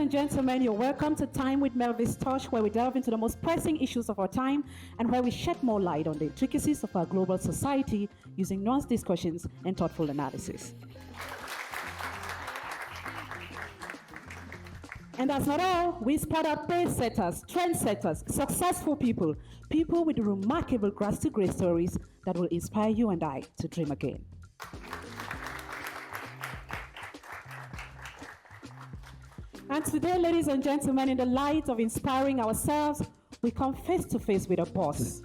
and gentlemen, you're welcome to Time with Melvistouch, where we delve into the most pressing issues of our time and where we shed more light on the intricacies of our global society using nuanced discussions and thoughtful analysis. And that's not all. We spot out pace-setters, trendsetters, successful people, people with remarkable grass-to-grace stories that will inspire you and I to dream again. And today, ladies and gentlemen, in the light of inspiring ourselves, we come face to face with a boss,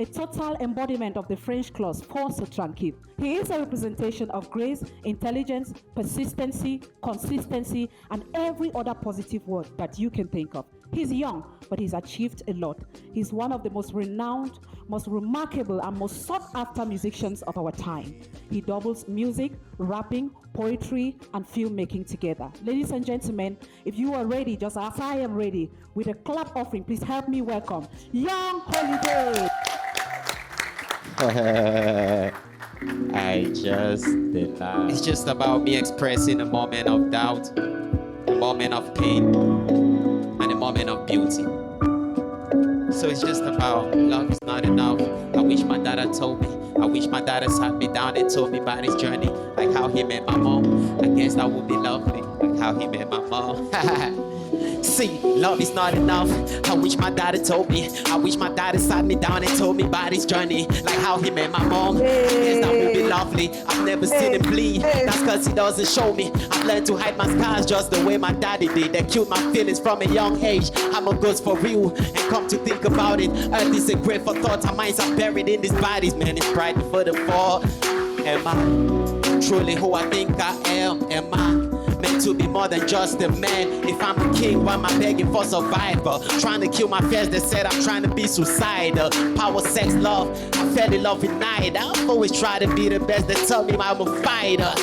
a total embodiment of the French clause, force tranquille. He is a representation of grace, intelligence, persistency, consistency, and every other positive word that you can think of. He's young, but he's achieved a lot. He's one of the most renowned, most remarkable, and most sought-after musicians of our time. He doubles music, rapping, poetry, and filmmaking together. Ladies and gentlemen, if you are ready, just as I am ready, with a clap offering, please help me welcome Young Holiday. I just did that. It's just about me expressing a moment of doubt, a moment of pain, and a moment of beauty. So it's just about love is not enough. I wish my dad had told me. I wish my dad had sat me down and told me about his journey, like how he met my mom. I guess that would be lovely, like how he met my mom. See, love is not enough. I wish my dad had told me. I wish my dad had sat me down and told me about his journey, like how he met my mom. Yes, that would be lovely. I've never seen him bleed. That's cause he doesn't show me. I've learned to hide my scars just the way my daddy did. That killed my feelings from a young age. I'm a ghost for real. And come to think about it, earth is a grave for thoughts. Our minds are buried in these bodies. Man, it's bright before the fall. Am I truly who I think I am? Am I meant to be more than just a man? If I'm a king, why am I begging for survival? Trying to kill my fears, they said I'm trying to be suicidal. Power, sex, love, I fell in love with night. I've always tried to be the best, they tell me I'm a fighter.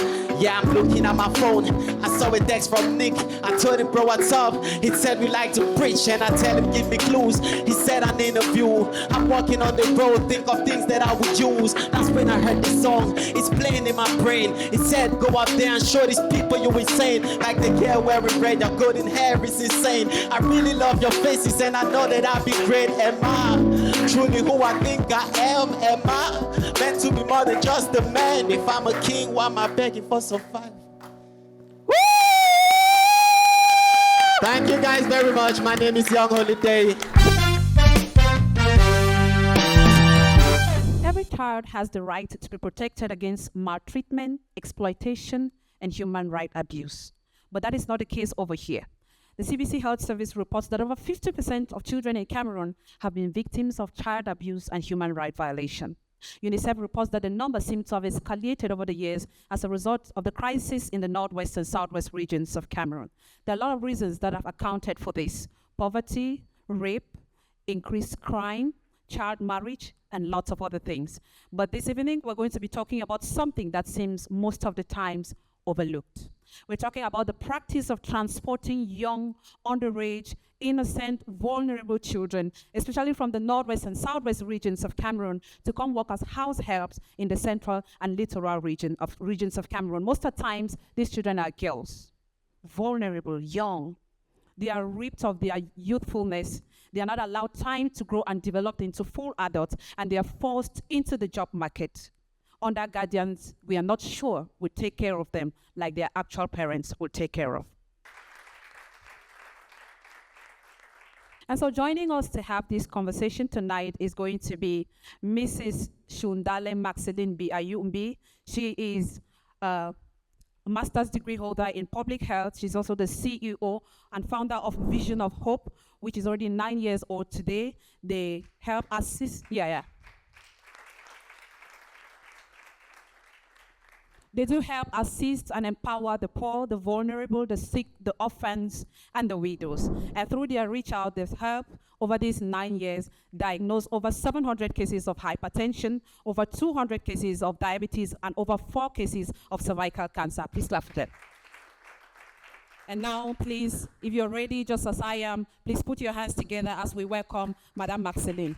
Yeah, I'm looking at my phone. I saw a text from Nick. I told him, bro, what's up? He said we like to preach, and I tell him, give me clues. He said an interview. I'm walking on the road, think of things that I would use. That's when I heard this song. It's playing in my brain. It said, go up there and show these people you insane. Like the girl wearing red, your golden hair is insane. I really love your faces, and I know that I'll be great. Am I truly who I think I am? Am I meant to be more than just a man? If I'm a king, why am I begging for survival? Woo! Thank you guys very much. My name is Young Holiday. Every child has the right to be protected against maltreatment, exploitation, and human rights abuse. But that is not the case over here. The CBC Health Service reports that over 50% of children in Cameroon have been victims of child abuse and human rights violation. UNICEF reports that the number seems to have escalated over the years as a result of the crisis in the northwest and southwest regions of Cameroon. There are a lot of reasons that have accounted for this: poverty, rape, increased crime, child marriage, and lots of other things. But this evening, we're going to be talking about something that seems most of the times overlooked. We're talking about the practice of transporting young, underage, innocent, vulnerable children, especially from the northwest and southwest regions of Cameroon, to come work as house helps in the central and littoral regions of Cameroon. Most of the times, these children are girls, vulnerable, young. They are ripped of their youthfulness. They are not allowed time to grow and develop into full adults, and they are forced into the job market. Under guardians, we are not sure will take care of them like their actual parents will take care of. And so joining us to have this conversation tonight is going to be Mrs. Shundale Maxceline Ayumbi. She is a master's degree holder in public health. She's also the CEO and founder of Vision of Hope, which is already 9 years old today. They help assist, They do help assist and empower the poor, the vulnerable, the sick, the orphans, and the widows. And through their reach out, they've helped over these 9 years diagnose over 700 cases of hypertension, over 200 cases of diabetes, and over 4 cases of cervical cancer. Please clap for them. And now, please, if you're ready, just as I am, please put your hands together as we welcome Madame Maxceline.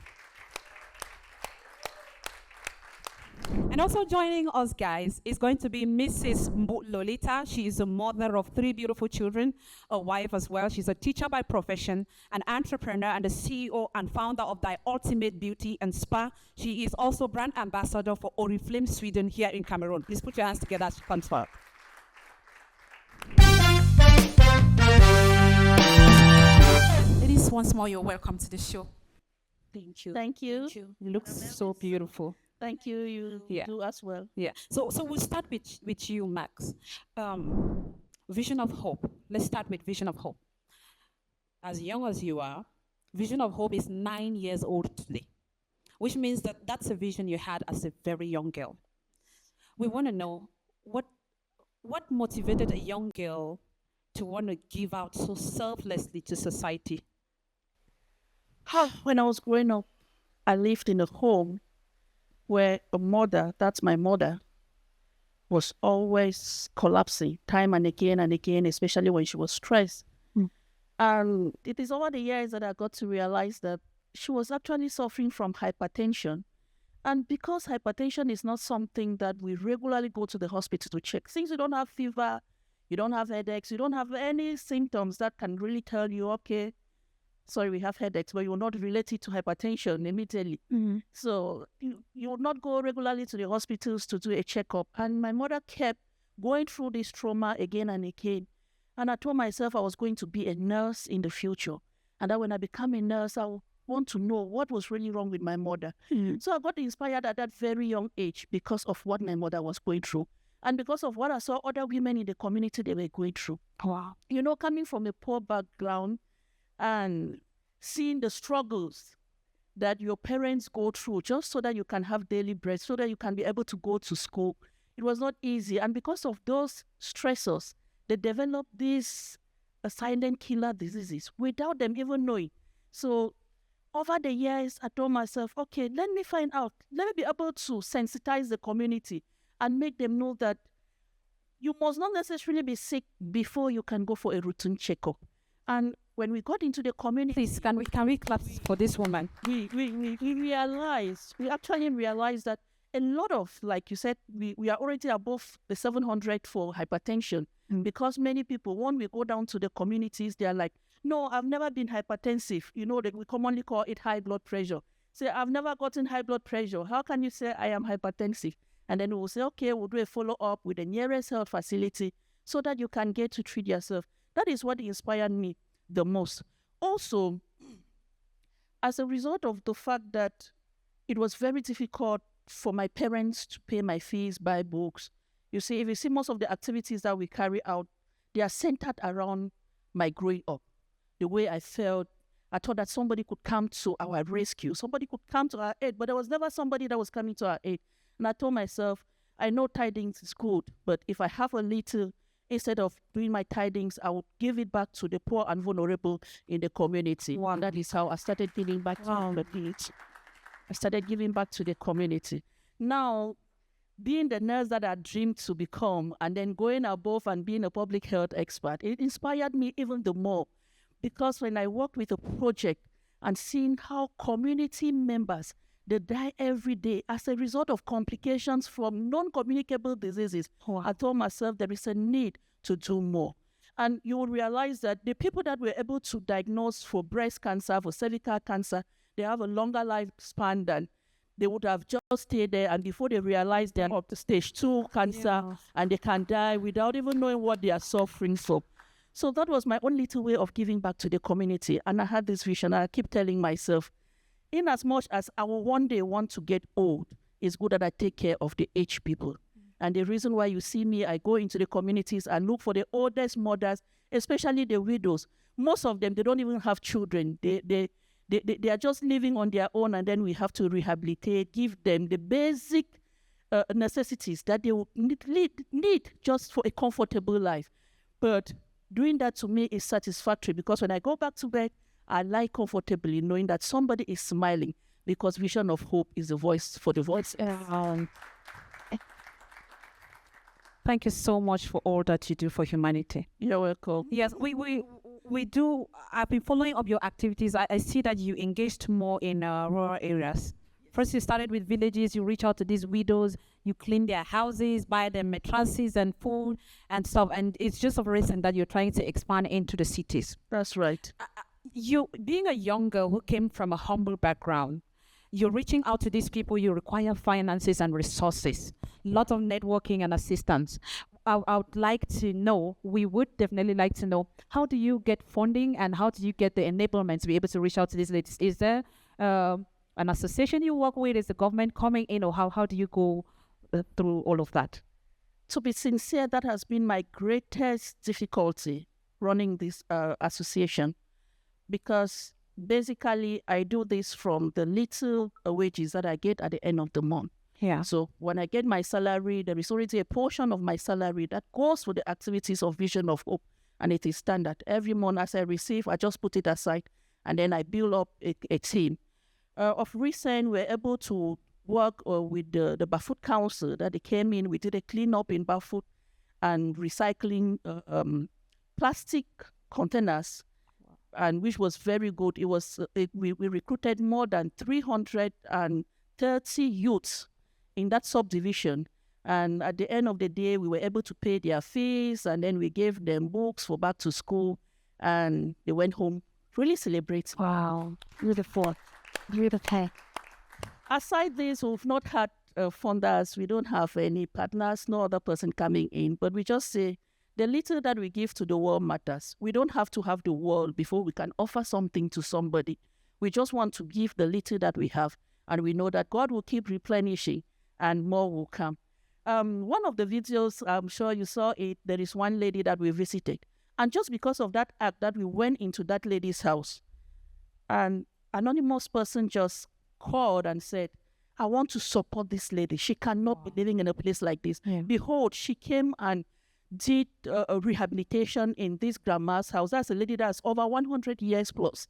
And also joining us, guys, is going to be Mrs. Mbuh Lolita. She is a mother of 3 beautiful children, a wife as well. She's a teacher by profession, an entrepreneur, and the CEO and founder of The Ultimate Beauty and Spa. She is also brand ambassador for Oriflame Sweden here in Cameroon. Please put your hands together as she comes forward. Ladies, once more, you're welcome to the show. Thank you. Thank you. Thank you. You look so beautiful. Thank you. You Yeah. do as well. Yeah. So we'll start with you, Max. Vision of hope. Let's start with vision of hope. As young as you are, vision of hope is 9 years old today, which means that that's a vision you had as a very young girl. We want to know what motivated a young girl to want to give out so selflessly to society. When I was growing up, I lived in a home where a mother, that's my mother, was always collapsing time and again, especially when she was stressed. And it is over the years that I got to realize that she was actually suffering from hypertension. And because hypertension is not something that we regularly go to the hospital to check, since you don't have fever, you don't have headaches, you don't have any symptoms that can really tell you, okay, sorry, we have headaches, but you will not relate it to hypertension immediately. So you will not go regularly to the hospitals to do a checkup. And my mother kept going through this trauma again and again. And I told myself I was going to be a nurse in the future. And that when I become a nurse, I want to know what was really wrong with my mother. So I got inspired at that very young age because of what my mother was going through. And because of what I saw other women in the community they were going through. Wow. You know, coming from a poor background, and seeing the struggles that your parents go through just so that you can have daily bread, so that you can be able to go to school. It was not easy. And because of those stressors, they developed these silent killer diseases without them even knowing. So over the years, I told myself, okay, let me find out. Let me be able to sensitize the community and make them know that you must not necessarily be sick before you can go for a routine checkup. And when we got into the community, Please, can we clap for this woman? we actually realized that a lot of, like you said, we are already above the 700 for hypertension because many people, when we go down to the communities, they are like, no, I've never been hypertensive. You know, that we commonly call it high blood pressure. Say, I've never gotten high blood pressure. How can you say I am hypertensive? And then we'll say, okay, we'll do a follow-up with the nearest health facility so that you can get to treat yourself. That is what inspired me the most. Also, as a result of the fact that it was very difficult for my parents to pay my fees, buy books. You see, if you see most of the activities that we carry out, they are centered around my growing up. The way I felt, I thought that somebody could come to our rescue, somebody could come to our aid, but there was never somebody that was coming to our aid. And I told myself, I know tidings is good, but if I have a little, instead of doing my tidings, I would give it back to the poor and vulnerable in the community. Wow. And that is how I started giving back to the village. I started giving back to the community. Now, being the nurse that I dreamed to become and then going above and being a public health expert, it inspired me even the more. Because when I worked with a project and seeing how community members, they die every day as a result of complications from non-communicable diseases, I told myself there is a need to do more. And you will realize that the people that were able to diagnose for breast cancer, for cervical cancer, they have a longer lifespan than they would have just stayed there, and before they realize they're up to stage 2 cancer, and they can die without even knowing what they are suffering from. So that was my own little way of giving back to the community. And I had this vision. I keep telling myself, in as much as I will one day want to get old, it's good that I take care of the aged people. And the reason why you see me, I go into the communities and look for the oldest mothers, especially the widows. Most of them, they don't even have children. They are just living on their own, and then we have to rehabilitate, give them the basic necessities that they will need just for a comfortable life. But doing that to me is satisfactory, because when I go back to bed, I lie comfortably knowing that somebody is smiling, because vision of hope is the voice for the voice. Thank you so much for all that you do for humanity. You're welcome. Yes, we do. I've been following up your activities. I see that you engaged more in rural areas First, you started with villages, you reach out to these widows, you clean their houses, buy them mattresses and food and stuff. And it's just of recent that you're trying to expand into the cities. That's right. You, being a young girl who came from a humble background, you're reaching out to these people, you require finances and resources, lot of networking and assistance. I would like to know, we would definitely like to know, how do you get funding and how do you get the enablement to be able to reach out to these ladies? Is there an association you work with? Is the government coming in, or how do you go through all of that? To be sincere, that has been my greatest difficulty running this association, because basically I do this from the little wages that I get at the end of the month. Yeah. So when I get my salary, there is already a portion of my salary that goes for the activities of Vision of Hope, and it is standard. Every month as I receive, I just put it aside, and then I build up a team. Of recent, we're able to work with the Bafut Council that they came in. We did a cleanup in Bafut and recycling plastic containers, and which was very good. It was we recruited more than 330 youths in that subdivision, and at the end of the day, we were able to pay their fees, and then we gave them books for back to school, and they went home really celebrating. Wow, beautiful, beautiful. Aside this, we've not had funders. We don't have any partners, no other person coming in, but we just say the little that we give to the world matters. We don't have to have the world before we can offer something to somebody. We just want to give the little that we have, and we know that God will keep replenishing and more will come. One of the videos, I'm sure you saw it, there is one lady that we visited. And just because of that act that we went into that lady's house, an anonymous person just called and said, I want to support this lady. She cannot be living in a place like this. Yeah. Behold, she came and did a rehabilitation in this grandma's house. That's a lady that's over 100 years plus.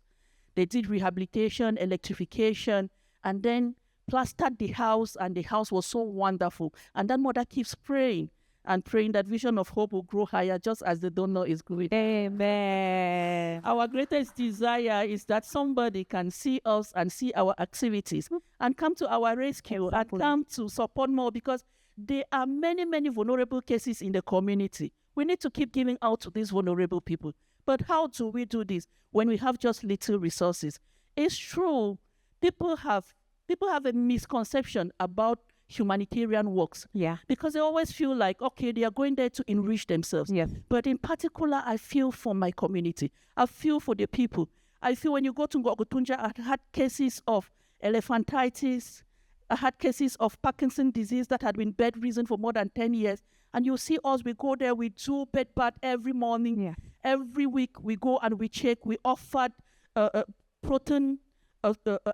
They did rehabilitation, electrification, and then plastered the house, and the house was so wonderful. And that mother keeps praying and praying that Vision of Hope will grow higher, just as the donor is growing. Amen. Our greatest desire is that somebody can see us and see our activities and come to our rescue and come to support more, because there are many, many vulnerable cases in the community. We need to keep giving out to these vulnerable people. But how do we do this when we have just little resources? It's true, people have a misconception about humanitarian works. Yeah. Because they always feel like, okay, they are going there to enrich themselves. Yes. But in particular, I feel for my community. I feel for the people. I feel when you go to Ngogotunja, I had cases of elephantitis. I had cases of Parkinson's disease that had been bedridden for more than 10 years. And you see us, we go there, we do bed bath every morning. Yeah. Every week we go and we check. We offered protein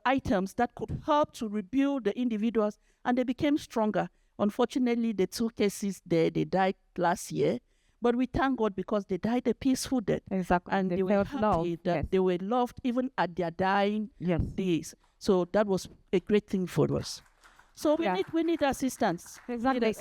items that could help to rebuild the individuals, and they became stronger. Unfortunately, the two cases there, they died last year, but we thank God because they died a peaceful death. Exactly. And they were happy that they were loved even at their dying days. So that was a great thing for us. So we need assistance. Exactly.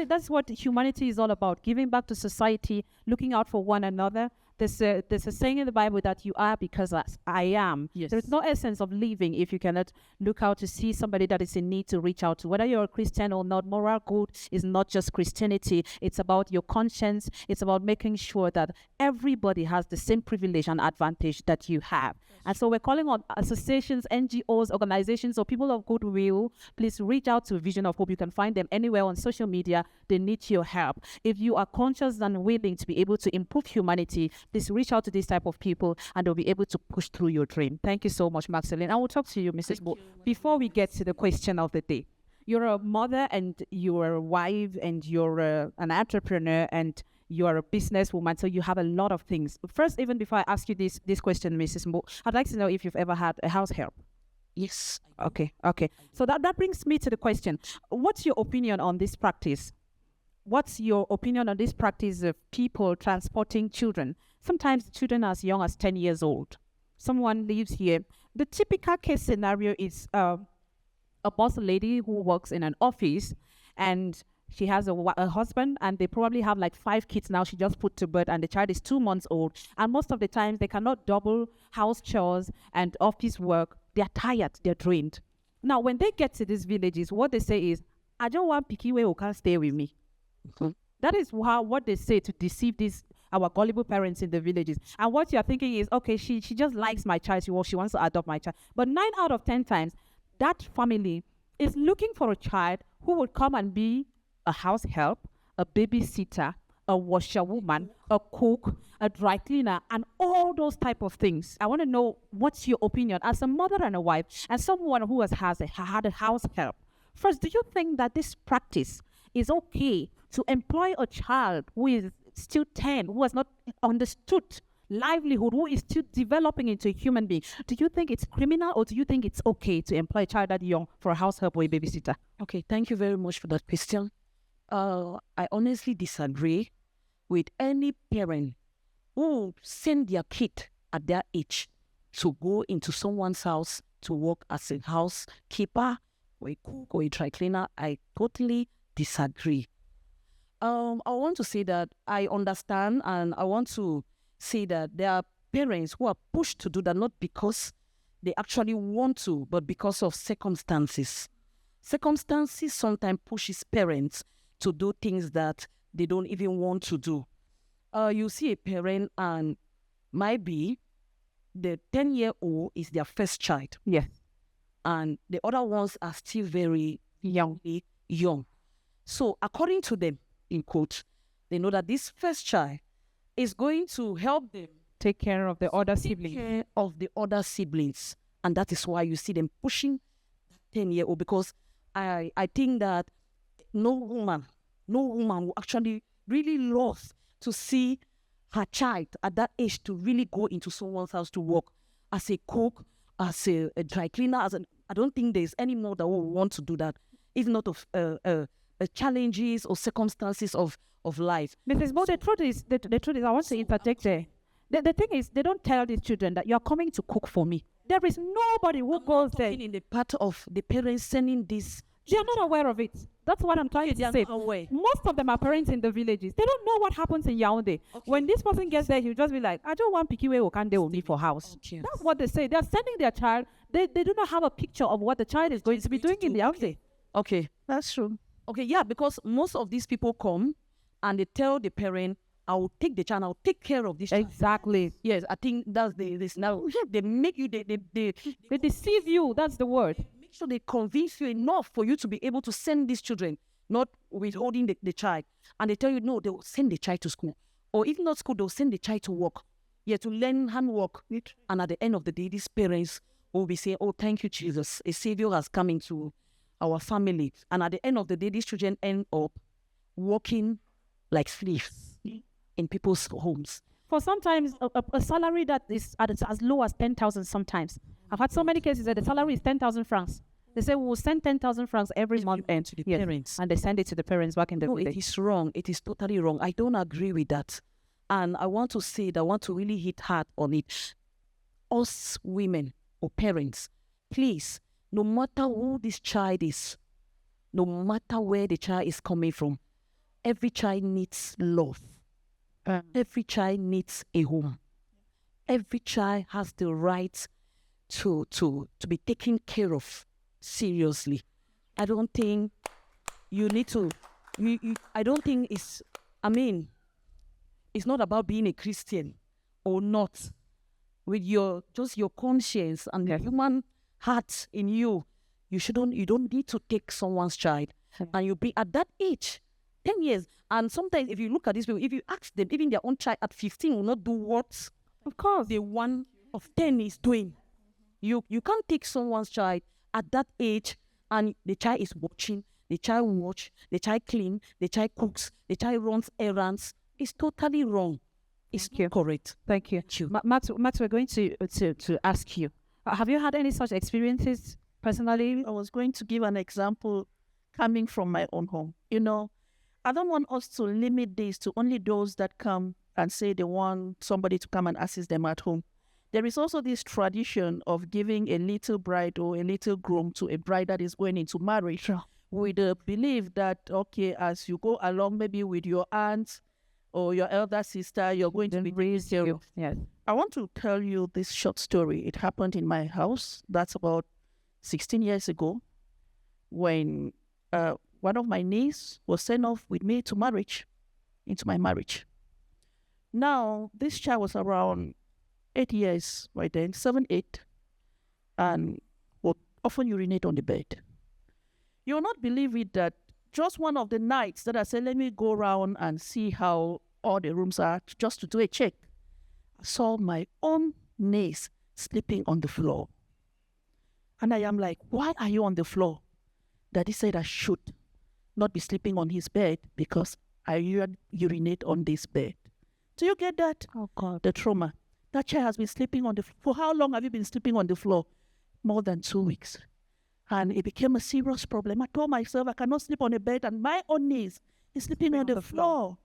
That's what humanity is all about, giving back to society, looking out for one another. There's a saying in the Bible that you are because I am. Yes. There's no essence of living if you cannot look out to see somebody that is in need to reach out to. Whether you're a Christian or not, moral good is not just Christianity. It's about your conscience. It's about making sure that everybody has the same privilege and advantage that you have. And so we're calling on associations, NGOs, organizations, or people of goodwill. Please reach out to Vision of Hope. You can find them anywhere on social media. They need your help. If you are conscious and willing to be able to improve humanity, please reach out to this type of people and they'll be able to push through your dream. Thank you so much, Maxceline. I will talk to you, Mrs. Mbuh. Before we get to the question of the day, you're a mother and you're a wife and you're an entrepreneur and you're a businesswoman, so you have a lot of things. First, even before I ask you this question, Mrs. Mbuh, I'd like to know if you've ever had a house help. Yes. Okay. So that brings me to the question. What's your opinion on this practice? What's your opinion on this practice of people transporting children? Sometimes children as young as 10 years old. Someone lives here. The typical case scenario is a boss lady who works in an office and she has a husband and they probably have like 5 kids now. She just put to bed and the child is 2 months old. And most of the times they cannot double house chores and office work. They're tired, they're drained. Now, when they get to these villages, what they say is, I don't want Pikiwe who can't stay with me. That is what they say to deceive our gullible parents in the villages. And what you're thinking is, okay, she just likes my child, she wants to adopt my child. But 9 out of 10 times, that family is looking for a child who would come and be a house help, a babysitter, a washerwoman, a cook, a dry cleaner, and all those type of things. I want to know, what's your opinion as a mother and a wife, and someone who had a house help. First, do you think that this practice is okay to employ a child who is still 10, who has not understood livelihood, who is still developing into a human being? Do you think it's criminal, or do you think it's okay to employ a child that young for a house help or a babysitter? Okay, thank you very much for that question. I honestly disagree with any parent who send their kid at their age to go into someone's house to work as a housekeeper or a cook or a dry cleaner. I totally disagree. I want to say that I understand, and I want to say that there are parents who are pushed to do that not because they actually want to, but because of circumstances. Circumstances sometimes pushes parents to do things that they don't even want to do. You see a parent, and might be the 10-year-old is their first child. Yes. And the other ones are still very young. So according to them, in quote, they know that this first child is going to help them Take care of the other take siblings. care of the other siblings. And that is why you see them pushing that 10-year-old, because I think that no woman will actually really love to see her child at that age to really go into someone's house to work as a cook, as a dry cleaner. I don't think there's any more that will want to do that, if not of challenges or circumstances of life. Mrs. Bo, the truth is, I want to interject there. The thing is, they don't tell these children that you're coming to cook for me. There is nobody who goes there. In the part of the parents sending this, They are not aware of it. That's what I'm trying to say. aware. Most of them are parents in the villages. They don't know what happens in Yaoundé. When this person gets there, he'll just be like, I don't want Pikiwe who can't deal with me for house. Okay. That's what they say. They're sending their child. They do not have a picture of what the child is going to be doing in the Yaoundé. Okay. That's true. Okay, yeah, because most of these people come and they tell the parent, I will take the child, I'll take care of this child. Exactly. Yes, I think that's this now. They make you, they deceive you. That's the word. make sure they convince you enough for you to be able to send these children, not withholding the child. And they tell you, no, they will send the child to school. Or if not school, they'll send the child to work. Yeah, to learn handwork. And at the end of the day, these parents will be saying, oh, thank you, Jesus. A savior has come into our family. And at the end of the day, these children end up working like slaves in people's homes. For sometimes a salary that is as low as 10,000 sometimes. I've had so many cases that the salary is 10,000 francs. They say, we will send 10,000 francs every month to the parents. And they send it to the parents back in the village. It is wrong. It is totally wrong. I don't agree with that. And I want to say that I want to really hit hard on it. Us women or parents, please, no matter who this child is, no matter where the child is coming from, every child needs love. Every child needs a home. Every child has the right to be taken care of seriously. I don't think you need to, I don't think it's not about being a Christian or not. With your conscience and the human heart in you, you don't need to take someone's child. And you'll be at that age, 10 years. And sometimes if you look at these people, if you ask them, even their own child at 15 will not do what, of course, the one of 10 is doing. You can't take someone's child at that age and the child is watching, the child watch, the child clean, the child cooks, the child runs errands. It's totally wrong. It's not correct. Thank you. Matt, we're going to ask you. Have you had any such experiences personally? I was going to give an example coming from my own home. You know, I don't want us to limit this to only those that come and say they want somebody to come and assist them at home. There is also this tradition of giving a little bride or a little groom to a bride that is going into marriage with the belief that, okay, as you go along, maybe with your aunt or your elder sister, you're going to be raised here. Yes. I want to tell you this short story. It happened in my house. That's about 16 years ago when one of my nieces was sent off with me to into my marriage. Now, this child was around 8 years by then, 7, 8, and would often urinate on the bed. You will not believe it that just one of the nights that I said, let me go around and see how all the rooms are, just to do a check, I saw my own niece sleeping on the floor. And I am like, why are you on the floor? Daddy said I should not be sleeping on his bed because I urinate on this bed. Do you get that? Oh, God. The trauma. That child has been sleeping on the floor. For how long have you been sleeping on the floor? More than 2 weeks. And it became a serious problem. I told myself I cannot sleep on a bed and my own niece is sleeping on the floor.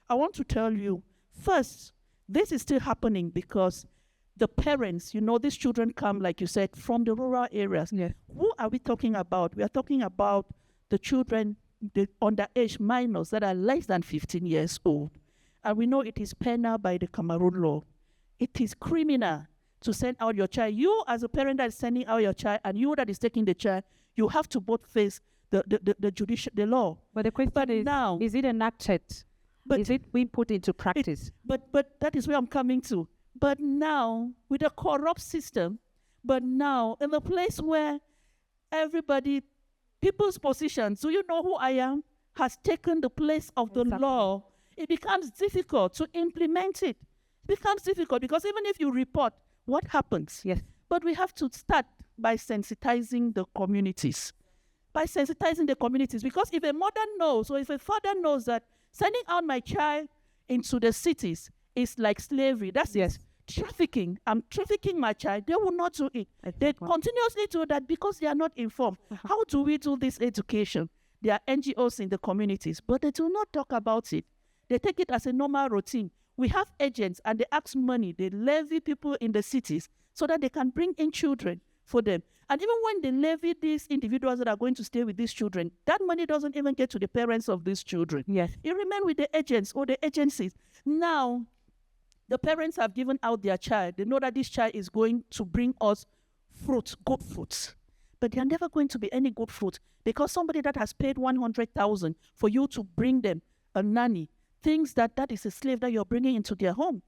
I want to tell you, first, this is still happening because the parents, these children come, like you said, from the rural areas. Yeah. Who are we talking about? We are talking about the children, the underage minors that are less than 15 years old. And we know it is penal by the Cameroon law. It is criminal to send out your child. You as a parent that is sending out your child and you that is taking the child, you have to both face the law. But the question is, now, is it enacted? But is it being put into practice? But that is where I'm coming to. But now, with a corrupt system, but now, in the place where people's positions, do you know who I am, has taken the place of the law, it becomes difficult to implement it. It becomes difficult because even if you report, what happens? Yes. But we have to start by sensitizing the communities. Because if a mother knows, or if a father knows that sending out my child into the cities is like slavery, that's trafficking. I'm trafficking my child. They will not do it. Exactly. They continuously do that because they are not informed. How do we do this education? There are NGOs in the communities, but they do not talk about it. They take it as a normal routine. We have agents and they ask money. They levy people in the cities so that they can bring in children for them. And even when they levy these individuals that are going to stay with these children, that money doesn't even get to the parents of these children. Yes. It remains with the agents or the agencies. Now, the parents have given out their child. They know that this child is going to bring us fruit, good fruits. But they are never going to be any good fruit because somebody that has paid 100,000 for you to bring them a nanny thinks that is a slave that you're bringing into their home.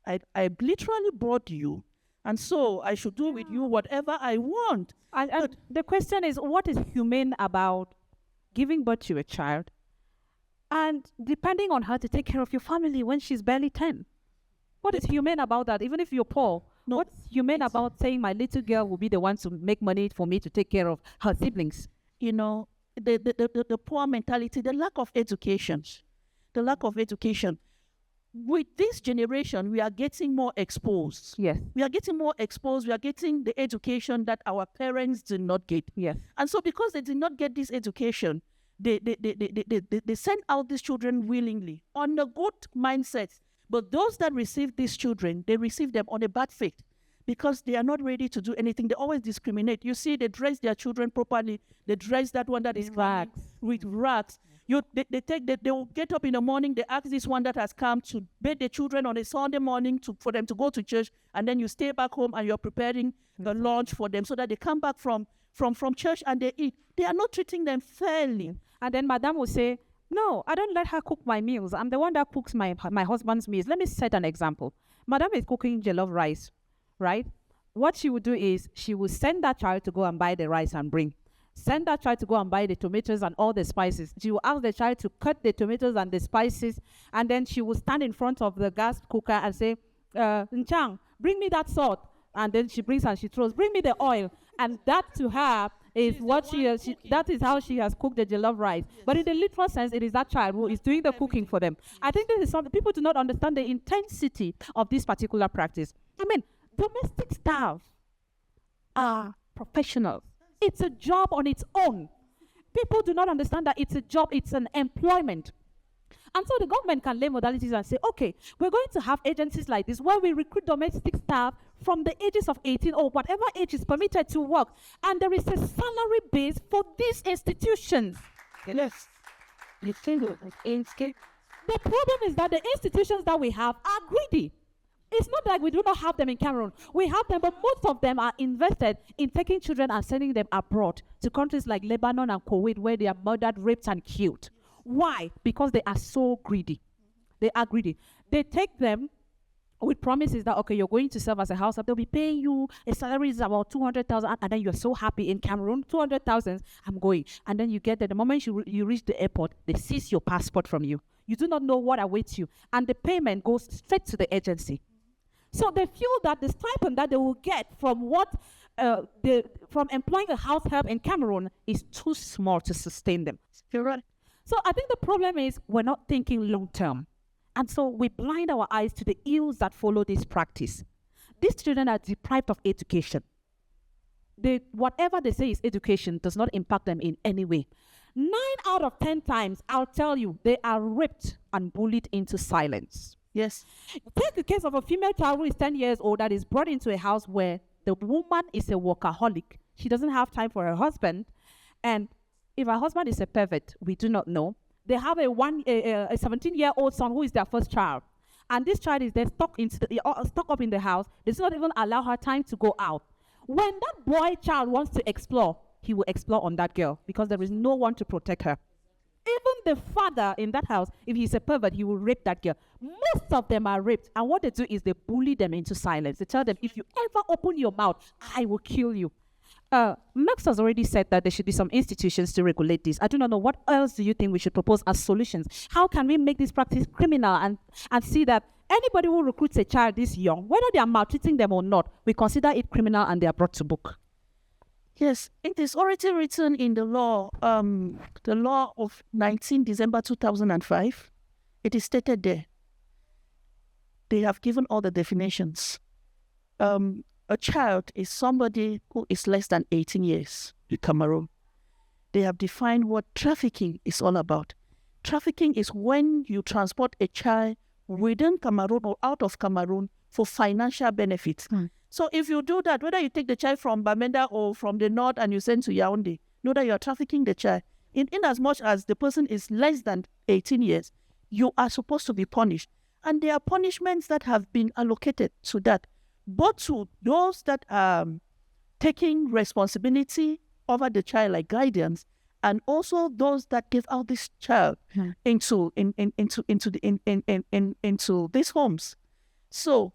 I literally brought you, and so I should do with you whatever I want. And the question is, what is humane about giving birth to a child and depending on her to take care of your family when she's barely 10? What is humane about that, even if you're poor? No, what's humane about saying my little girl will be the one to make money for me to take care of her siblings? The poor mentality, the lack of education. With this generation, we are getting more exposed. Yes. We are getting more exposed. We are getting the education that our parents did not get. Yes. And so because they did not get this education, they send out these children willingly on a good mindset. But those that receive these children, they receive them on a bad faith because they are not ready to do anything. They always discriminate. You see, they dress their children properly. They dress that one that is rags. With rags. They will get up in the morning. They ask this one that has come to bathe the children on a Sunday morning for them to go to church, and then you stay back home and you're preparing the lunch for them so that they come back from church and they eat. They are not treating them fairly. And then Madame will say, no, I don't let her cook my meals. I'm the one that cooks my husband's meals. Let me set an example. Madame is cooking jollof rice, right? What she would do is she will send that child to go and buy the rice and bring. Send that child to go and buy the tomatoes and all the spices. She will ask the child to cut the tomatoes and the spices, and then she will stand in front of the gas cooker and say, Nchang, bring me that salt. And then she brings and she throws, bring me the oil. And that to her is that is how she has cooked the jollof rice. Yes. But in the literal sense, it is that child who is doing the cooking for them. I think this is something people do not understand the intensity of this particular practice. I mean, domestic staff are professionals. It's a job on its own. People do not understand that it's a job, it's an employment. And so the government can lay modalities and say, okay, we're going to have agencies like this where we recruit domestic staff from the ages of 18 or whatever age is permitted to work. And there is a salary base for these institutions. Yes. The problem is that the institutions that we have are greedy. It's not like we do not have them in Cameroon. We have them, but most of them are invested in taking children and sending them abroad to countries like Lebanon and Kuwait, where they are murdered, raped, and killed. Why? Because they are so greedy. They are greedy. They take them with promises that, okay, you're going to serve as a house help. They'll be paying you a salary is about 200,000, and then you're so happy in Cameroon, 200,000, I'm going. And then you get there. The moment you reach the airport, they seize your passport from you. You do not know what awaits you. And the payment goes straight to the agency. So they feel that the stipend that they will get from from employing a house help in Cameroon is too small to sustain them. You're right. So I think the problem is we're not thinking long term. And so we blind our eyes to the ills that follow this practice. These children are deprived of education. Whatever they say is education does not impact them in any way. 9 out of 10 times, I'll tell you, they are raped and bullied into silence. Yes. Take the case of a female child who is 10 years old that is brought into a house where the woman is a workaholic. She doesn't have time for her husband. And if her husband is a pervert, we do not know. They have a 17-year-old son who is their first child. And this child is there stuck up in the house. They do not even allow her time to go out. When that boy child wants to explore, he will explore on that girl because there is no one to protect her. Even the father in that house, if he's a pervert, he will rape that girl. Most of them are raped. And what they do is they bully them into silence. They tell them, if you ever open your mouth, I will kill you. Max has already said that there should be some institutions to regulate this. I do not know. What else do you think we should propose as solutions? How can we make this practice criminal and see that anybody who recruits a child this young, whether they are maltreating them or not, we consider it criminal and they are brought to book? Yes, it is already written in the law of 19 December 2005. It is stated there. They have given all the definitions. A child is somebody who is less than 18 years in Cameroon. They have defined what trafficking is all about. Trafficking is when you transport a child within Cameroon or out of Cameroon for financial benefits. So if you do that, whether you take the child from Bamenda or from the north and you send to Yaoundé, know that you are trafficking the child. In as much as the person is less than 18 years, you are supposed to be punished. And there are punishments that have been allocated to that, both to those that are taking responsibility over the child like guardians, and also those that give out this child into these homes. So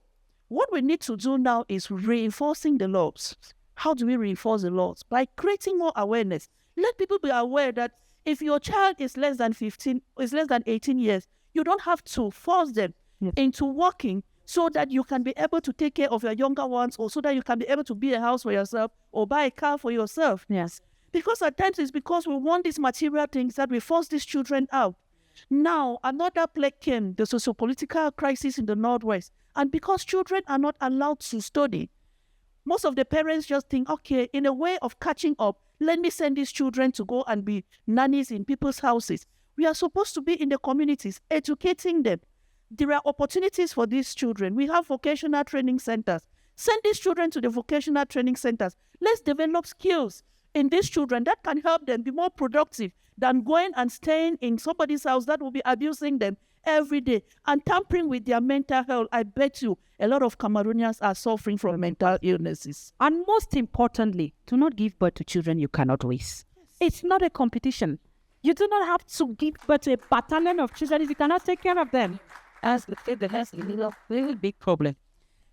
what we need to do now is reinforcing the laws. How do we reinforce the laws? By creating more awareness. Let people be aware that if your child is less than 18 years, you don't have to force them into working so that you can be able to take care of your younger ones, or so that you can be able to build a house for yourself or buy a car for yourself. Yes. Because at times it's because we want these material things that we force these children out. Now, another plague came, the socio-political crisis in the Northwest. And because children are not allowed to study, most of the parents just think, okay, in a way of catching up, let me send these children to go and be nannies in people's houses. We are supposed to be in the communities, educating them. There are opportunities for these children. We have vocational training centers. Send these children to the vocational training centers. Let's develop skills in these children that can help them be more productive than going and staying in somebody's house that will be abusing them every day and tampering with their mental health. I bet you a lot of Cameroonians are suffering from mental illnesses. And most importantly, do not give birth to children you cannot raise. It's not a competition. You do not have to give birth to a battalion of children if you cannot take care of them. As the state, that has a very big problem.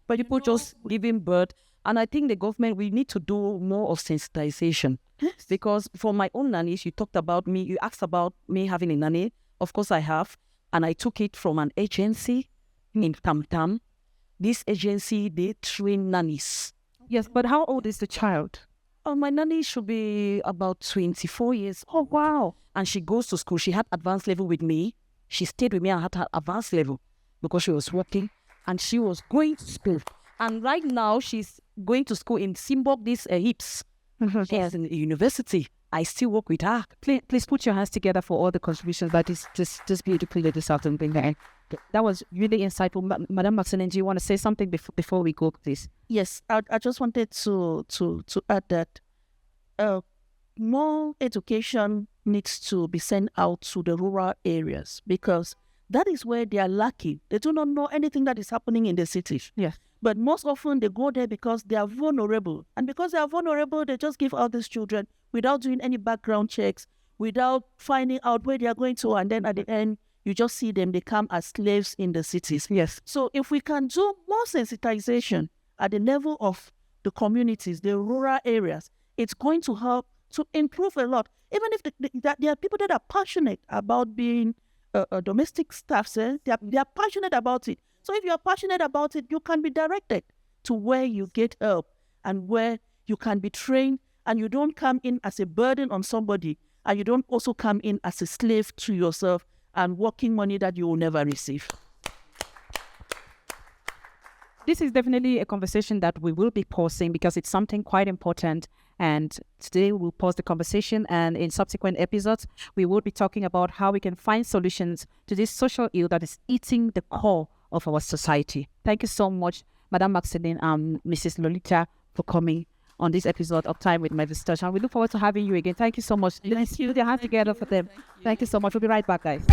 But people just giving birth. And I think the government, we need to do more of sensitization. Because for my own nannies, you talked about me, you asked about me having a nanny. Of course I have. And I took it from an agency in Tam Tam. This agency, they train nannies. Yes, but how old is the child? Oh, my nanny should be about 24 years. Oh, wow. And she goes to school. She had advanced level with me. She stayed with me and had her advanced level because she was working and she was going to school. And right now, she's going to school in Simbok, this HIPS. She is in the university. I still work with her. Please put your hands together for all the contributions that is just beautifully this out and bring there. That was really insightful. Madam Maxceline, do you want to say something before we go, please? Yes, I just wanted to add that more education needs to be sent out to the rural areas, because That is where they are lacking. They do not know anything that is happening in the city. Yes. But most often they go there because they are vulnerable. And because they are vulnerable, they just give out these children without doing any background checks, without finding out where they are going to. And then at the end, you just see them, they come as slaves in the cities. Yes. So if we can do more sensitization at the level of the communities, the rural areas, it's going to help to improve a lot. Even if there are people that are passionate about being domestic staff, they are passionate about it. So if you are passionate about it, you can be directed to where you get help and where you can be trained, and you don't come in as a burden on somebody, and you don't also come in as a slave to yourself and working money that you will never receive. This is definitely a conversation that we will be pausing because it's something quite important. And today we'll pause the conversation, and in subsequent episodes, we will be talking about how we can find solutions to this social ill that is eating the core of our society. Thank you so much, Madam Maxceline and Mrs. Lolita, for coming on this episode of Time with Melvistouch. And we look forward to having you again. Thank you so much. Let's put your hands together for them. Thank you so much. We'll be right back, guys.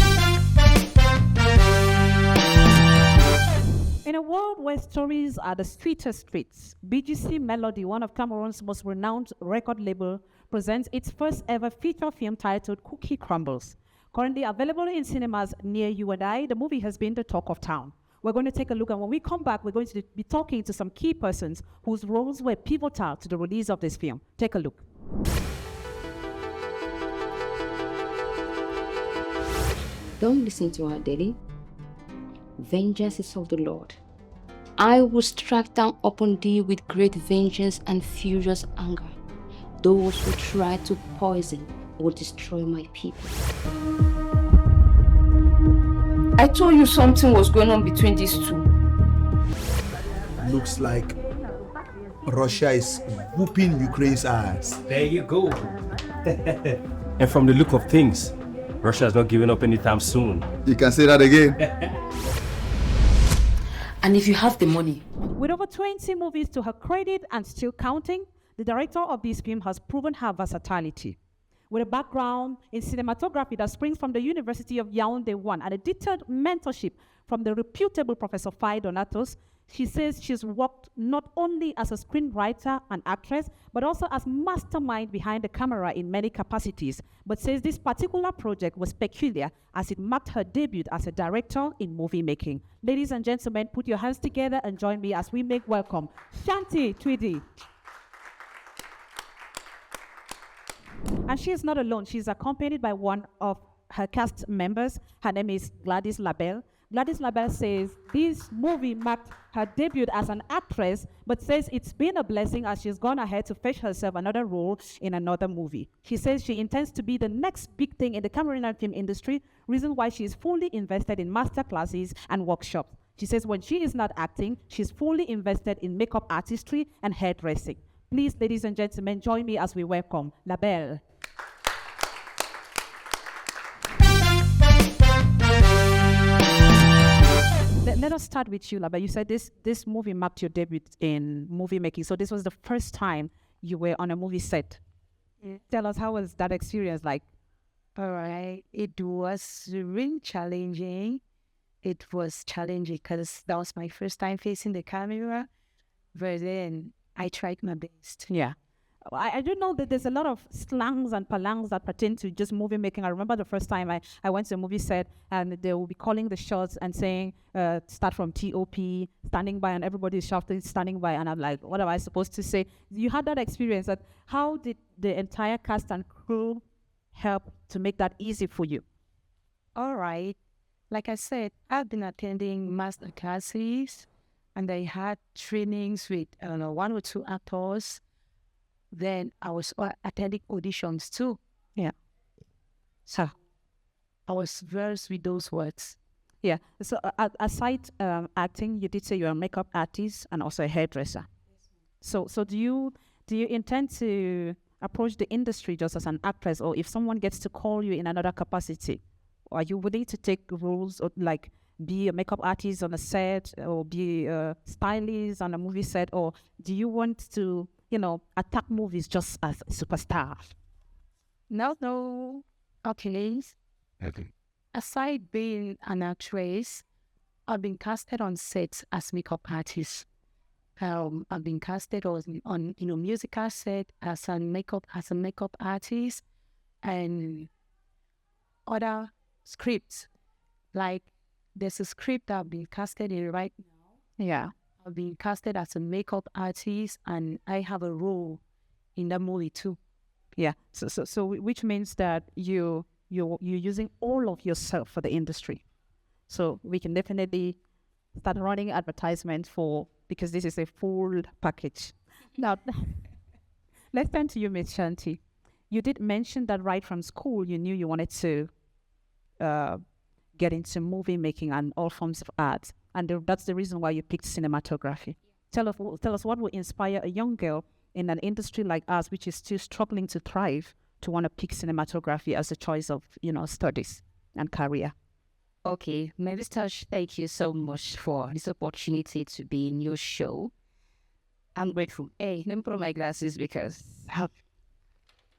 In a world where stories are the sweetest treats, BGC Melody, one of Cameroon's most renowned record label, presents its first ever feature film titled Cookie Crumbles. Currently available in cinemas near you and I, the movie has been the talk of town. We're going to take a look, and when we come back, we're going to be talking to some key persons whose roles were pivotal to the release of this film. Take a look. Don't listen to her, Daddy. Vengeance is of the Lord. I will strike down upon thee with great vengeance and furious anger. Those who try to poison will destroy my people. I told you something was going on between these two. Looks like Russia is whooping Ukraine's ass. There you go. And from the look of things, Russia is not giving up anytime soon. You can say that again. And if you have the money. With over 20 movies to her credit and still counting, the director of this film has proven her versatility. With a background in cinematography that springs from the University of Yaoundé 1 and a detailed mentorship from the reputable Professor Fai Donatos, she says she's worked not only as a screenwriter and actress, but also as mastermind behind the camera in many capacities, but says this particular project was peculiar as it marked her debut as a director in movie making. Ladies and gentlemen, put your hands together and join me as we make welcome Shanty Tweedy. And she is not alone. She's accompanied by one of her cast members. Her name is Gladys Label. Gladys Label says this movie marked her debut as an actress, but says it's been a blessing as she's gone ahead to fetch herself another role in another movie. She says she intends to be the next big thing in the Cameroonian film industry, reason why she is fully invested in master classes and workshops. She says when she is not acting, she's fully invested in makeup artistry and hairdressing. Please, ladies and gentlemen, join me as we welcome Label. Let us start with you, Label. You said this movie marked your debut in movie making. So this was the first time you were on a movie set. Yeah. Tell us, how was that experience like? All right. It was really challenging. It was challenging because that was my first time facing the camera. But then I tried my best. Yeah. I do know that there's a lot of slangs and palangs that pertain to just movie making. I remember the first time I went to a movie set and they will be calling the shots and saying, start from TOP, standing by, and everybody's shouting, standing by. And I'm like, what am I supposed to say? You had that experience. That how did the entire cast and crew help to make that easy for you? All right. Like I said, I've been attending master classes and I had trainings with, I don't know, 1 or 2 actors. Then I was attending auditions too. Yeah. So I was versed with those words. Yeah. So aside acting, you did say you're a makeup artist and also a hairdresser. Yes. So do you intend to approach the industry just as an actress, or if someone gets to call you in another capacity, are you willing to take roles or like be a makeup artist on a set or be a stylist on a movie set, or do you want to, attack movies just as a superstar? No. Okay. aside being an actress, I've been casted on sets as makeup artist. I've been casted on musical set as a makeup artist, and other scripts. Like there's a script I've been casted in right now. Yeah. I've been casted as a makeup artist, and I have a role in that movie too. Yeah. So which means that you're using all of yourself for the industry. So we can definitely start running advertisements because this is a full package. Now, let's turn to you, Miss Shanty. You did mention that right from school you knew you wanted to get into movie making and all forms of art, and that's the reason why you picked cinematography. Tell us what would inspire a young girl in an industry like ours, which is still struggling to thrive, to want to pick cinematography as a choice of studies and career. Okay, Melvistouch, thank you so much for this opportunity to be in your show. I'm grateful. Hey, let me put on my glasses because I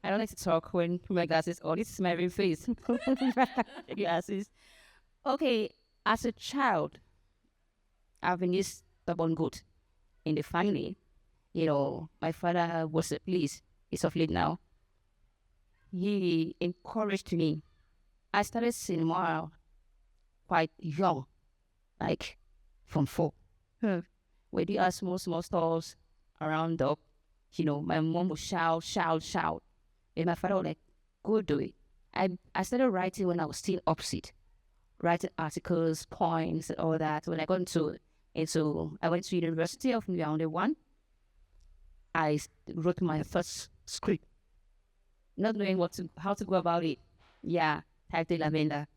don't like to talk when I put my glasses on. This is my real face. Glasses. Okay, as a child, I've been this stubborn goat in the family. My father was a police. He's off late now. He encouraged me. I started cinema quite young, like from 4. We do our small stores around up. My mom would shout. And my father would like, go do it. I started writing when I was still upset, writing articles, poems, and all that. When I got I went to University of Yaoundé 1. I wrote my first script, not knowing how to go about it. Yeah, titled Lavender.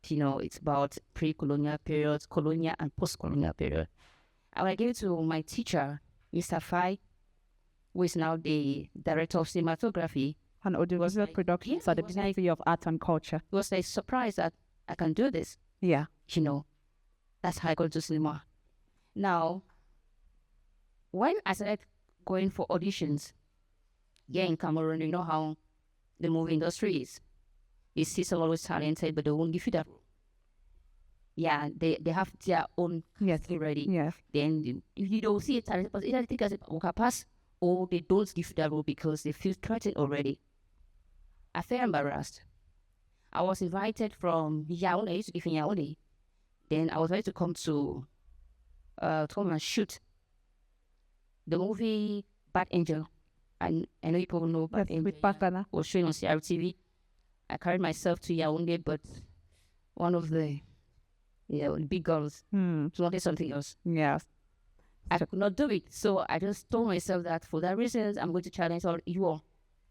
It's about pre-colonial period, colonial and post-colonial period. And I gave it to my teacher, Mr. Fai, who is now the director of cinematography and audiovisual productions at the Ministry of Art and Culture. He was like surprised that I can do this. Yeah. That's how I got to cinema. Now, when I started going for auditions, in Cameroon, you know how the movie industry is. You see someone who's talented, but they won't give you that role. Yeah, they have their own thing ready. Yes. Then if you don't see a talented person, either they think as a pass, or they don't give you that role because they feel threatened already. I felt embarrassed. I was invited from Yaoundé. I used to live in Yaoundé. Then I was ready to come to come and shoot the movie Bad Angel. I know people know Bad Angel. With Bakana. Was showing on CRTV. I carried myself to Yaoundé, but one of the big girls wanted something else. Yes. I could not do it. So I just told myself that for that reason, I'm going to challenge all you all.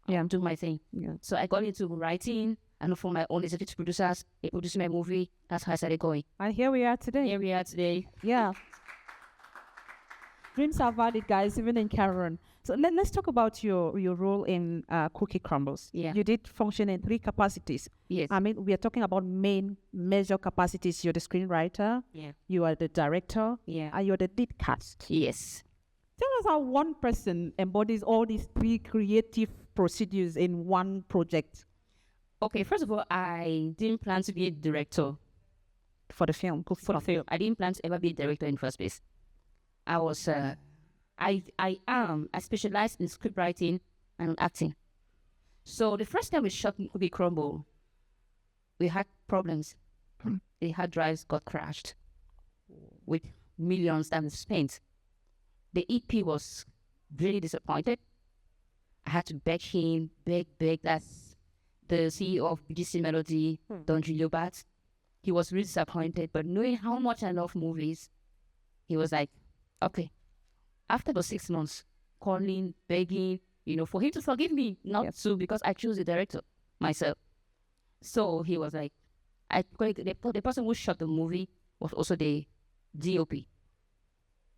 Yeah. Do my thing. Yeah. So I got into writing and for my own executive producers, they produced my movie. That's how I started going. And here we are today. Yeah. Dreams are valid, guys, even in Cameroon. So let's talk about your role in Cookie Crumbles. Yeah. You did function in 3 capacities. Yes. I mean, we are talking about main major capacities. You're the screenwriter. Yeah. You are the director. Yeah. And you're the lead cast. Yes. Tell us how one person embodies all these 3 creative procedures in one project. Okay, first of all, I didn't plan to be a director for the film. I didn't plan to ever be a director in the first place. I was, I specialized in script writing and acting. So the first time we shot Cookie Crumble, we had problems. The hard drives got crashed with millions that we spent. The EP was really disappointed. I had to beg him, beg. That's the CEO of BDC Melody, Don Julio Bat. He was really disappointed, but knowing how much I love movies, he was like, okay. After those 6 months, calling, begging, for him to forgive me, not to, because I chose the director myself. So he was like, the person who shot the movie was also the DOP.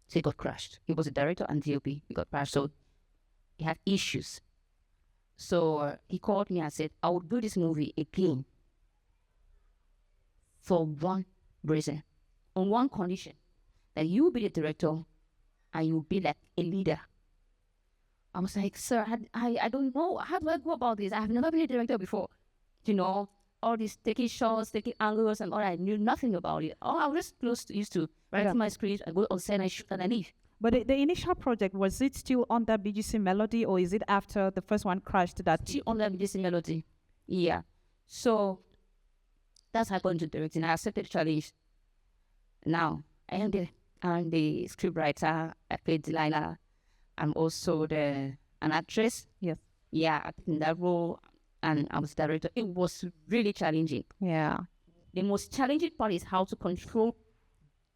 So he got crashed. He was the director and DOP. He got crashed. So he had issues. So he called me and said, I will do this movie again for one reason, on one condition, that you will be the director and you will be like a leader. I was like, sir, I don't know. How do I go about this? I have never been a director before. all these taking shots, taking angles, and all. I knew nothing about it. Oh, I was just used to writing my script. I go on set, I shoot, and I leave. But the initial project, was it still under BGC Melody, or is it after the first one crashed that? Still under BGC Melody. Yeah. So that's how I got into directing. I accepted the challenge. Now, I'm the script writer. I played Delilah. I'm also an actress. Yes. Yeah, I played in that role, and I was director. It was really challenging. Yeah. The most challenging part is how to control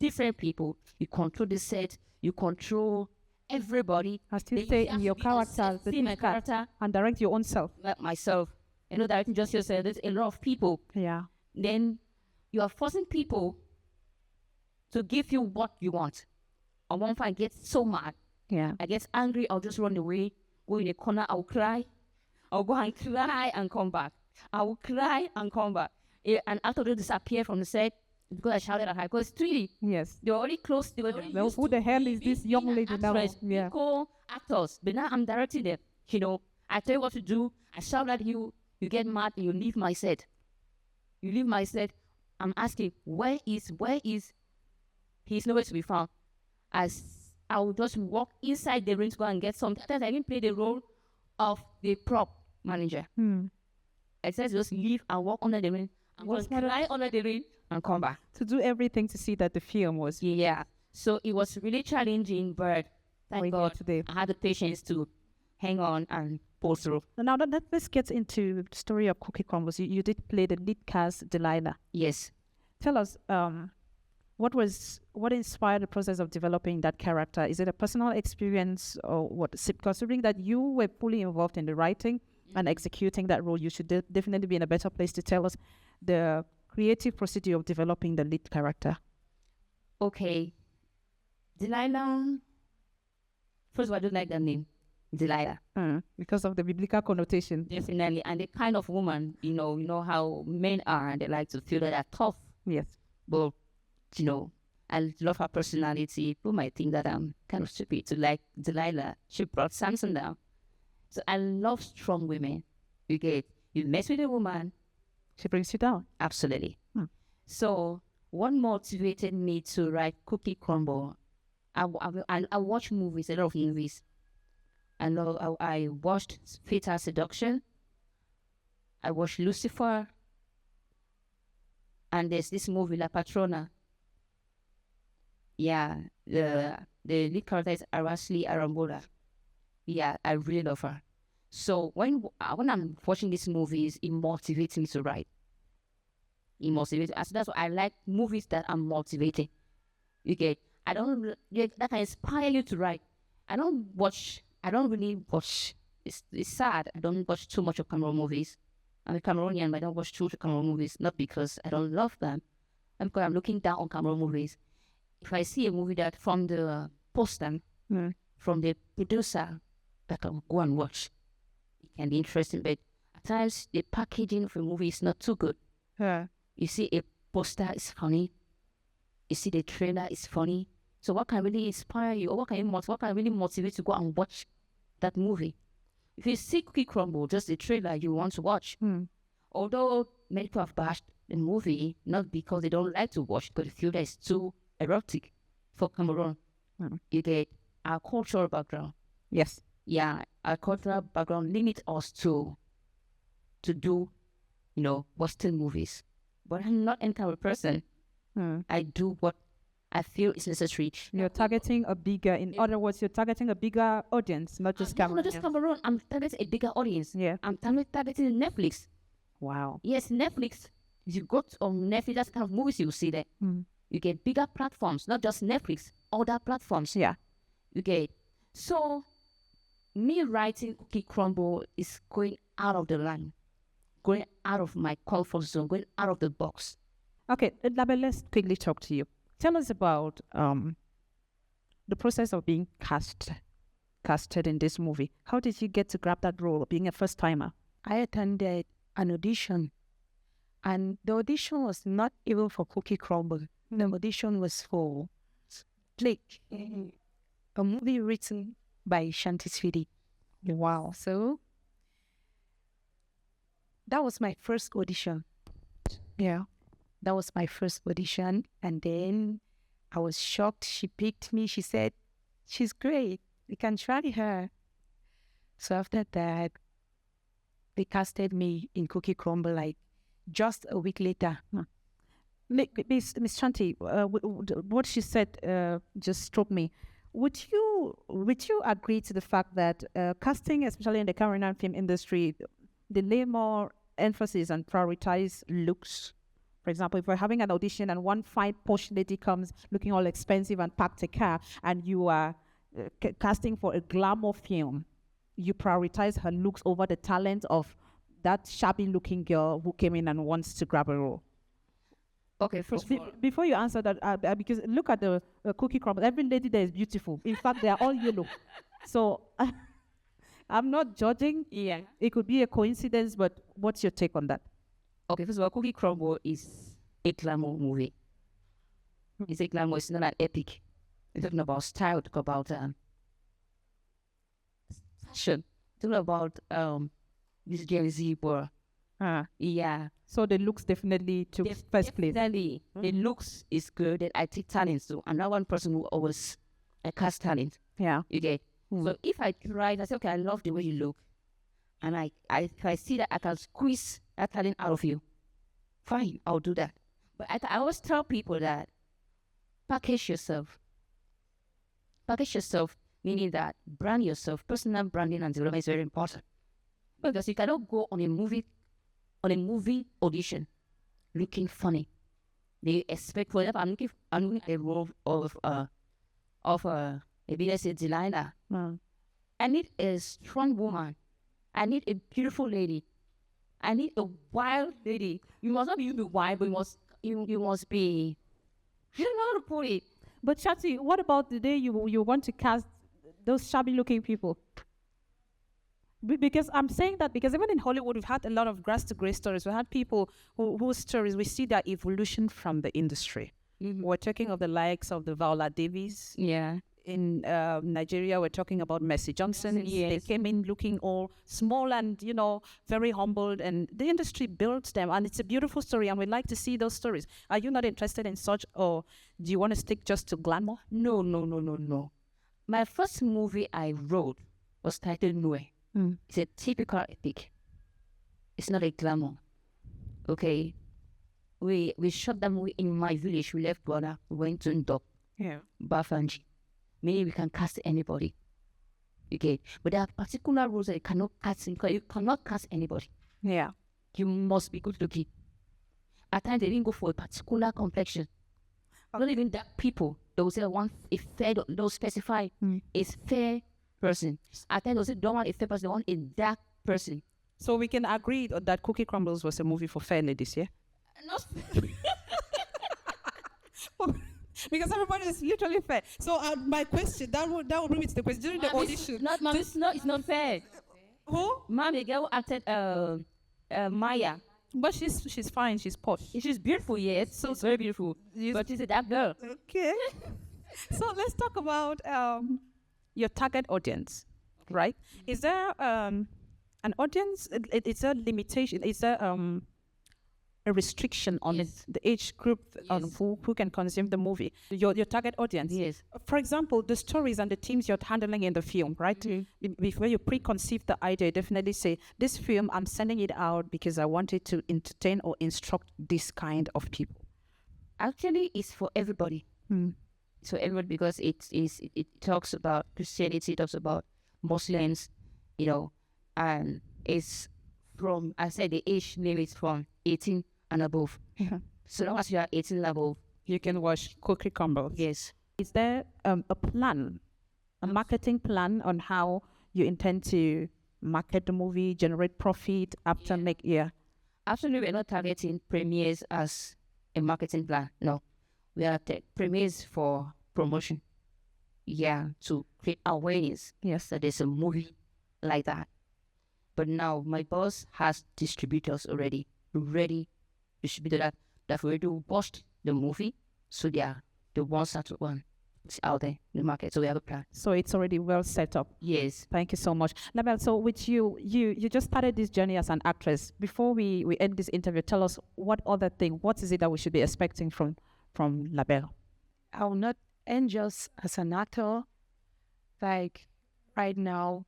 different people. You control the set. You control everybody. I still say in your character, my character, and direct your own self. like myself. You know, directing just yourself. There's a lot of people. Yeah. Then you are forcing people to give you what you want. At one point, I get so mad. Yeah. I get angry. I'll just run away, go in a corner. I'll cry. I'll go and cry and come back. I will cry and come back. An actor will disappear from the set because I shouted at her. Because Tweedy, Yes. they were already close. They were Well, who the hell is this young lady now? Yeah. Actors, but now I'm directing them. You know, I tell you what to do. I shout at you. You get mad. And you leave my set. You leave my set. I'm asking, where is? He's nowhere to be found. As I will just walk inside the room to go and get something. Sometimes I even play the role of the prop manager. I said just leave and walk under the ring. I'm going to cry under the ring and come back. To do everything to see that the film was. Yeah. So it was really challenging, but thank God today. I had the patience to hang on and pull through. So now let's get into the story of Cookie Crumbles. You did play the lead cast, Delilah. Yes. Tell us, what inspired the process of developing that character? Is it a personal experience or what? Considering that you were fully involved in the writing and executing that role, you should definitely be in a better place to tell us the creative procedure of developing the lead character. Okay. Delilah. First of all, I don't like that name, Delilah. Because of the biblical connotation. Definitely. And the kind of woman, you know how men are, and they like to feel that they're tough. Yes. But, I love her personality. People might think that I'm kind of stupid to like Delilah. She brought Samson down. So I love strong women. You mess with a woman. She brings you down. Absolutely. So what motivated me to write Cookie Crumble? I watch movies, a lot of movies. I watched Fatal Seduction. I watched Lucifer. And there's this movie, La Patrona. Yeah, the lead character is Aracely Arambola. Yeah, I really love her. So when I'm watching these movies, it motivates me to write. It motivates. So that's why I like movies that are motivating. That can inspire you to write. I don't really watch. It's sad. I don't watch too much of Cameroon movies. I'm a Cameroonian, but I don't watch too much Cameroon movies. Not because I don't love them, and because I'm looking down on Cameroon movies. If I see a movie that from the poster, from the producer, that I'll go and watch, it can be interesting. But at times, the packaging of a movie is not too good. You see a poster is funny. You see the trailer is funny. So what can really inspire you, or what can really motivate you to go and watch that movie? If you see Cookie Crumble, just the trailer you want to watch. Although many people have bashed the movie, not because they don't like to watch, but they feel that it's too erotic for Cameroon. You get our cultural background. Yes. Yeah, our cultural background limits us to do, Western movies. But I'm not any kind of person. I do what I feel is necessary. You're targeting in other words, you're targeting a bigger audience, not just Cameroon. Not just Cameroon. I'm targeting a bigger audience. Yeah. I'm targeting Netflix. Wow. Yes, Netflix. If you go on Netflix, that's the kind of movies you see there. You get bigger platforms, not just Netflix, other platforms. Yeah. You get. So, me writing Cookie Crumble is going out of the line, going out of my comfort zone, going out of the box. Okay, Label, let's quickly talk to you. Tell us about the process of being casted in this movie. How did you get to grab that role of being a first timer? I attended an audition, and the audition was not even for Cookie Crumble. The audition was for Blake, a movie written by Shanty Tweedy. Wow. So that was my first audition. Yeah. That was my first audition. And then I was shocked. She picked me. She said, she's great. We can try her. So after that, they casted me in Cookie Crumble like just a week later. Miss Shanty, what she said just struck me. Would you agree to the fact that casting, especially in the Cameroonian film industry, they lay more emphasis and prioritize looks? For example, if we're having an audition and one fine posh lady comes looking all expensive and packed a car, and you are casting for a glamour film, you prioritize her looks over the talent of that shabby-looking girl who came in and wants to grab a role. Okay, first of all, Before you answer that, because look at the Cookie Crumble, every lady there is beautiful. In fact, they are all yellow. So I'm not judging. yeah. It could be a coincidence, but what's your take on that? Okay, first of all, Cookie Crumble is a glamour movie. It's a glamour. It's not an epic. It's talking about style. Talk about fashion. Talking about this Gen Z boy. Yeah. So the looks definitely took first place. Definitely, the looks is good. And I take talent too. I'm not one person who always cast talent. Yeah. You get. So if I try, I say, okay, I love the way you look, and if I see that I can squeeze that talent out of you, fine, I'll do that. But I always tell people that package yourself. Package yourself, meaning that brand yourself. Personal branding and development is very important, because you cannot go on a movie audition looking funny. They expect, for example, I'm looking at a role of maybe let's say Delilah. I need a strong woman. I need a beautiful lady. I need a wild lady. You must not be wild, but you must be. I don't know how to put it. But Shanty, what about the day you want to cast those shabby-looking people? Because I'm saying that because even in Hollywood, we've had a lot of grass-to-grace stories. We had people whose stories, we see their evolution from the industry. We're talking of the likes of the Viola Davis. Yeah. In Nigeria, we're talking about Mercy Johnson. Yes. They came in looking all small and, very humbled, and the industry built them, and it's a beautiful story, and we'd like to see those stories. Are you not interested in such, or do you want to stick just to glamour? No. My first movie I wrote was titled Mbuh. It's a typical epic. It's not a glamour. Okay. We shot that movie in my village. We left Ghana. We went to Ndop. Yeah. Bafanji. Maybe we can cast anybody. Okay. But there are particular rules that you cannot cast. You cannot cast anybody. Yeah. You must be good looking. At times they didn't go for a particular complexion. Not even dark people. They will say they'll specify a fair person. At times they'll say don't want a fair person, they want a dark person. So we can agree that Cookie Crumbles was a movie for fair ladies, yeah? Not because everybody is literally fair. So my question, that would bring me to the question during the audition. It's not fair. Who? Mom, the girl who acted Maya. But she's fine. She's posh. She's beautiful, yes. So it's very beautiful. But she's a dark girl. Okay. So let's talk about your target audience, right? Is there an audience? It's a limitation. Is there a restriction on the age group on who can consume the movie? Your target audience. Yes. For example, the stories and the themes you're handling in the film, right? Before you preconceive the idea, definitely say, this film, I'm sending it out because I want it to entertain or instruct this kind of people. Actually, it's for everybody. It's for everybody because it talks about Christianity, it talks about Muslims, and it's from, I said the age limit from 18 and above. So long as you are 18 and above, you can watch Cookie Crumbles. Yes. Is there a plan, a marketing plan on how you intend to market the movie, generate profit after Absolutely, we're not targeting premieres as a marketing plan. No, we are premieres for promotion. Yeah, to create awareness. Yes, that there's a movie like that. But now my boss has distributors already distributed that have already watched the movie, so they are the ones that want out there in the market. So we have a plan. So it's already well set up. Yes. Thank you so much. Label, so with you just started this journey as an actress. Before we end this interview, tell us what is it that we should be expecting from Label? I will not end just as an actor. Like right now,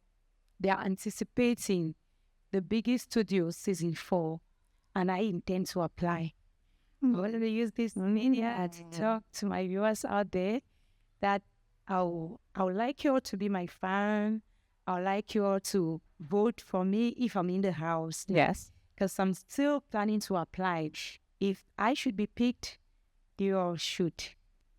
they are anticipating the biggest studio season 4, and I intend to apply. I want to use this media to talk to my viewers out there that I would like you all to be my fan. I would like you all to vote for me if I'm in the house. Yes. Because I'm still planning to apply. If I should be picked, you all should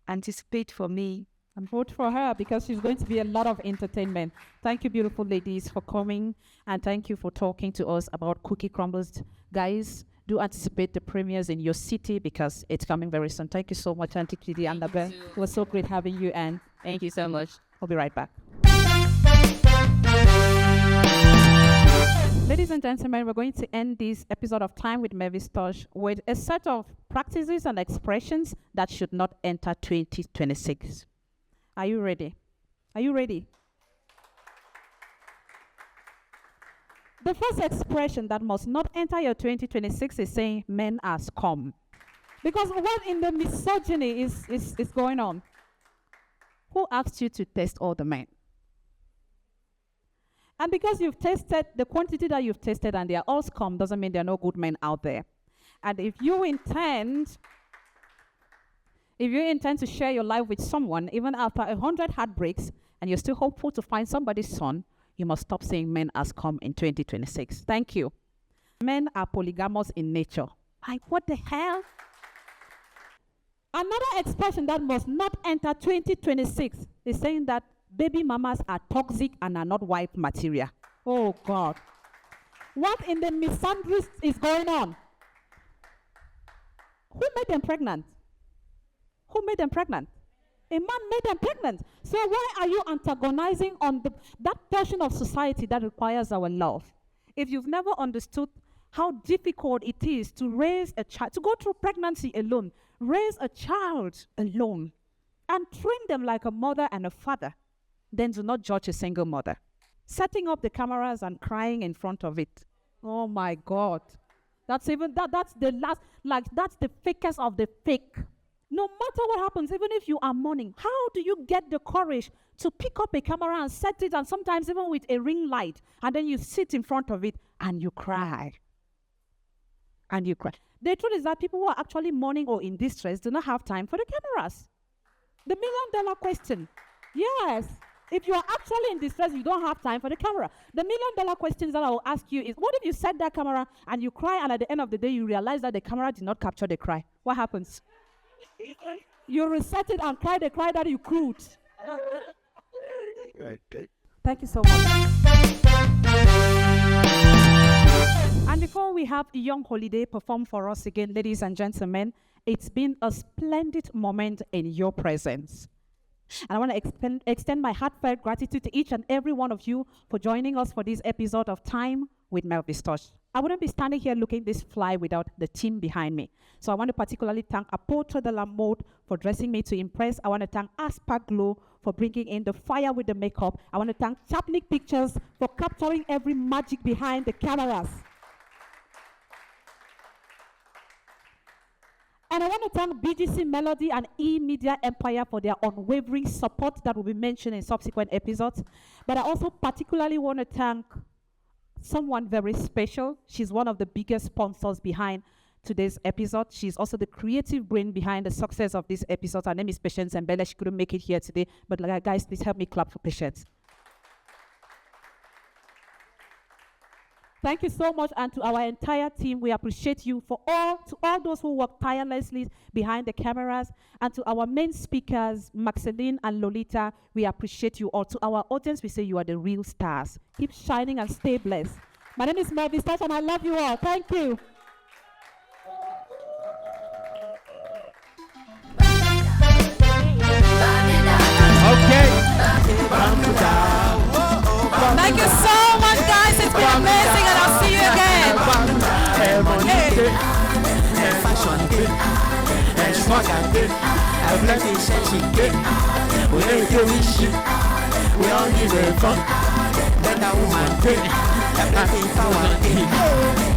anticipate for me. And vote for her because she's going to be a lot of entertainment. Thank you, beautiful ladies, for coming. And thank you for talking to us about Cookie Crumbles. Guys, do anticipate the premieres in your city because it's coming very soon. Thank you so much, Shanty Tweedy and Label. It was so great having you, and Thank you so much. we'll be right back. Ladies and gentlemen, we're going to end this episode of Time with Melvistouch with a set of practices and expressions that should not enter 2026. Are you ready? Are you ready? The first expression that must not enter your 2026 is saying men are scum. Because what in the misogyny is going on? Who asked you to test all the men? And because you've tested the quantity that you've tested and they are all scum doesn't mean there are no good men out there. And if you intend to share your life with someone, even after 100 heartbreaks, and you're still hopeful to find somebody's son, you must stop saying men are scum in 2026. Thank you. Men are polygamous in nature. Like, what the hell? Another expression that must not enter 2026 is saying that baby mamas are toxic and are not wife material. Oh, God. What in the misandry is going on? Who made them pregnant? Who made them pregnant? A man made them pregnant. So why are you antagonizing on that portion of society that requires our love? If you've never understood how difficult it is to raise a child, to go through pregnancy alone, raise a child alone, and train them like a mother and a father, then do not judge a single mother. Setting up the cameras and crying in front of it. Oh my God. That's the fakest of the fake. No matter what happens, even if you are mourning, how do you get the courage to pick up a camera and set it, and sometimes even with a ring light, and then you sit in front of it and you cry? And you cry. The truth is that people who are actually mourning or in distress do not have time for the cameras. The $1 million question. Yes. If you are actually in distress, you don't have time for the camera. The $1 million questions that I will ask you is, what if you set that camera and you cry, and at the end of the day, you realize that the camera did not capture the cry? What happens? You reset it and cry the cry that you crewed. Thank you so much. And before we have Young Holiday perform for us again, ladies and gentlemen, it's been a splendid moment in your presence. And I want to extend my heartfelt gratitude to each and every one of you for joining us for this episode of Time with Melvistouch. I wouldn't be standing here looking this fly without the team behind me. So I want to particularly thank Apotre de la Mode for dressing me to impress. I want to thank Aspa Glow for bringing in the fire with the makeup. I want to thank Chapnik Pictures for capturing every magic behind the cameras. And I want to thank BGC Melody and E-Media Empire for their unwavering support that will be mentioned in subsequent episodes. But I also particularly want to thank someone very special. She's one of the biggest sponsors behind today's episode. She's also the creative brain behind the success of this episode. Her name is Patience Mbele. She couldn't make it here today. But guys, please help me clap for Patience. Thank you so much, and to our entire team, we appreciate you to all those who work tirelessly behind the cameras, and to our main speakers, Maxceline and Lolita, we appreciate you all. To our audience, we say you are the real stars. Keep shining and stay blessed. My name is Melvistouch, and I love you all. Thank you. Thank you so much, guys. It's been amazing, and I'll see you again. and smart and good. I bless the Shanty good. We ain't doing shit. We all give a fuck. Better woman good. That nothing power.